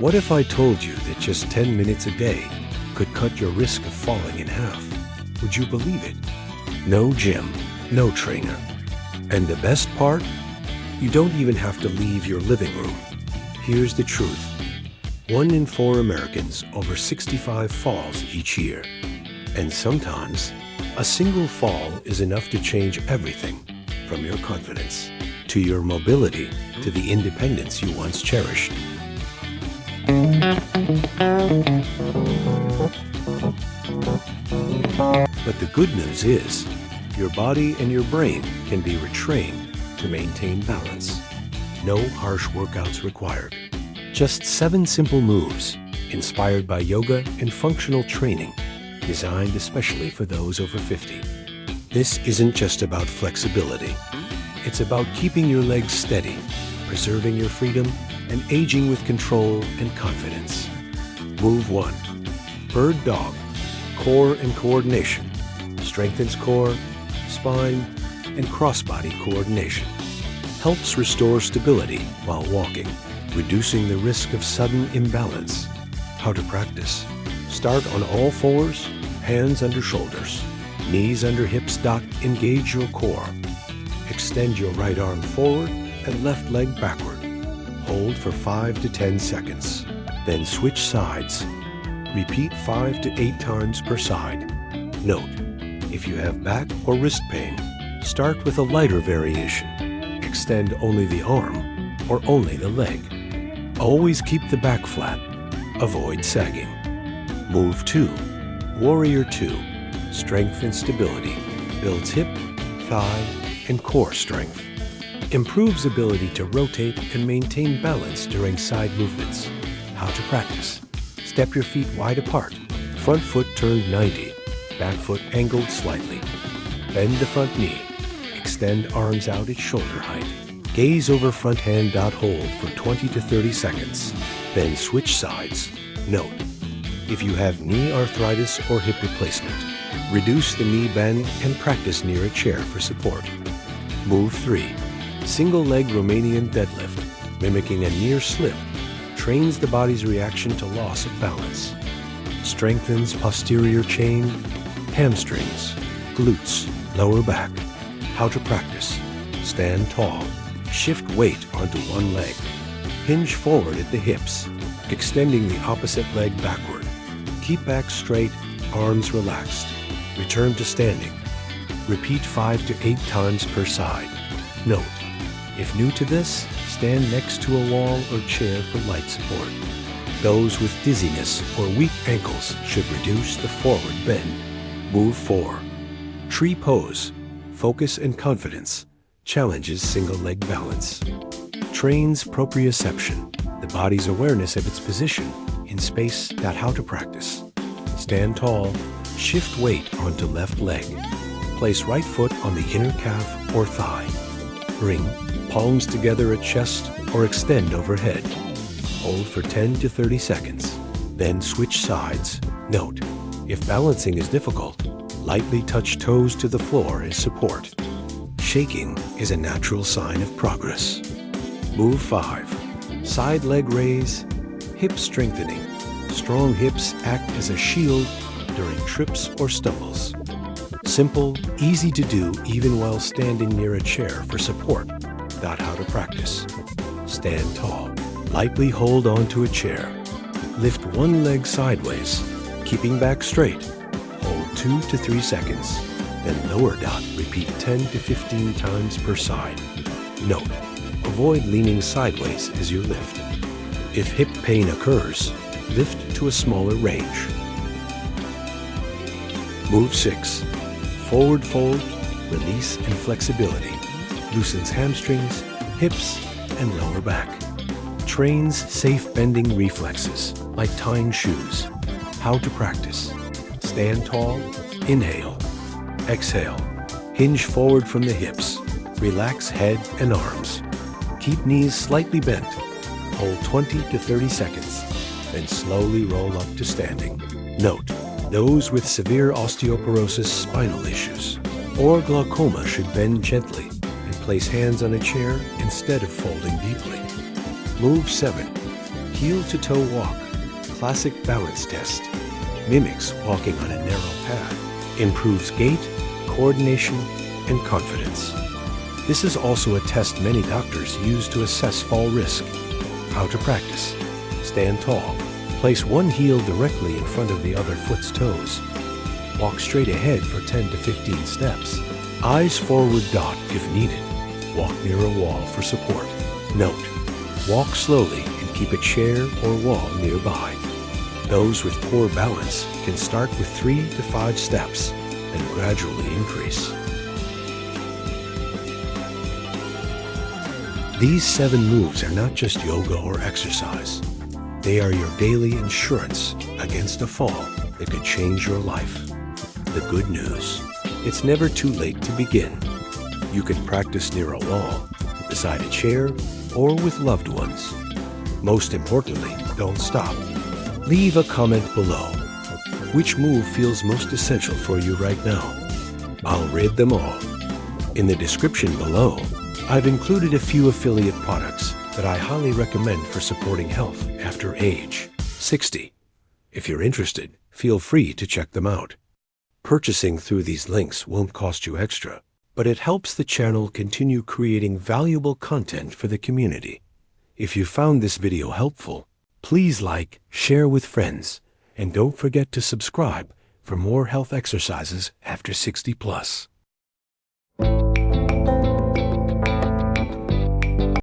What if I told you that just 10 minutes a day could cut your risk of falling in half? Would you believe it? No gym, no trainer. And the best part? You don't even have to leave your living room. Here's the truth. 1 in 4 Americans over 65 falls each year. And sometimes, a single fall is enough to change everything, from your confidence, to your mobility, to the independence you once cherished. But the good news is, your body and your brain can be retrained to maintain balance. No harsh workouts required. Just 7 simple moves, inspired by yoga and functional training, designed especially for those over 50. This isn't just about flexibility. It's about keeping your legs steady, preserving your freedom, and aging with control and confidence. Move 1. Bird Dog. Core and coordination. Strengthens core, spine, and crossbody coordination. Helps restore stability while walking, reducing the risk of sudden imbalance. How to practice. Start on all fours, hands under shoulders, knees under hips. Engage your core. Extend your right arm forward and left leg backward. Hold for 5 to 10 seconds. Then switch sides. Repeat 5 to 8 times per side. Note, if you have back or wrist pain, start with a lighter variation. Extend only the arm or only the leg. Always keep the back flat. Avoid sagging. Move 2. Warrior 2. Strength and stability. Builds hip, thigh, and core strength. Improves ability to rotate and maintain balance during side movements. How to practice. Step your feet wide apart. Front foot turned 90. Back foot angled slightly. Bend the front knee. Extend arms out at shoulder height. Gaze over front hand. Hold for 20 to 30 seconds. Then switch sides. Note, if you have knee arthritis or hip replacement, reduce the knee bend and practice near a chair for support. Move 3. Single leg Romanian deadlift, mimicking a near slip, trains the body's reaction to loss of balance. Strengthens posterior chain, hamstrings, glutes, lower back. How to practice. Stand tall. Shift weight onto one leg. Hinge forward at the hips, extending the opposite leg backward. Keep back straight, arms relaxed. Return to standing. Repeat 5 to 8 times per side. Note, if new to this, stand next to a wall or chair for light support. Those with dizziness or weak ankles should reduce the forward bend. Move 4. Tree pose. Focus and confidence. Challenges single leg balance. Trains proprioception, the body's awareness of its position in space. How to practice. Stand tall. Shift weight onto left leg. Place right foot on the inner calf or thigh. Bring palms together at chest or extend overhead. Hold for 10 to 30 seconds. Then switch sides. Note, if balancing is difficult, lightly touch toes to the floor as support. Shaking is a natural sign of progress. Move 5. Side leg raise, hip strengthening. Strong hips act as a shield during trips or stumbles. Simple, easy to do even while standing near a chair for support. How to practice. Stand tall. Lightly hold onto a chair. Lift one leg sideways, keeping back straight. Hold 2 to 3 seconds. Then lower. Repeat 10 to 15 times per side. Note, avoid leaning sideways as you lift. If hip pain occurs, lift to a smaller range. Move 6. Forward fold, release and flexibility. Loosens hamstrings, hips, and lower back. Trains safe bending reflexes, like tying shoes. How to practice. Stand tall, inhale, exhale. Hinge forward from the hips. Relax head and arms. Keep knees slightly bent. Hold 20 to 30 seconds, then slowly roll up to standing. Note, those with severe osteoporosis, spinal issues, or glaucoma should bend gently and place hands on a chair instead of folding deeply. Move 7. heel-to-toe walk, classic balance test. Mimics walking on a narrow path. Improves gait, coordination, and confidence. This is also a test many doctors use to assess fall risk. How to practice. Stand tall. Place one heel directly in front of the other foot's toes. Walk straight ahead for 10 to 15 steps. Eyes forward dot if needed. Walk near a wall for support. Note: walk slowly and keep a chair or wall nearby. Those with poor balance can start with 3 to 5 steps and gradually increase. These 7 moves are not just yoga or exercise. They are your daily insurance against a fall that could change your life. The good news: it's never too late to begin. You can practice near a wall, beside a chair, or with loved ones. Most importantly, don't stop. Leave a comment below. Which move feels most essential for you right now? I'll read them all. In the description below, I've included a few affiliate products that I highly recommend for supporting health after age 60. If you're interested, feel free to check them out. Purchasing through these links won't cost you extra, but it helps the channel continue creating valuable content for the community. If you found this video helpful, please like, share with friends, and don't forget to subscribe for more health exercises after 60+.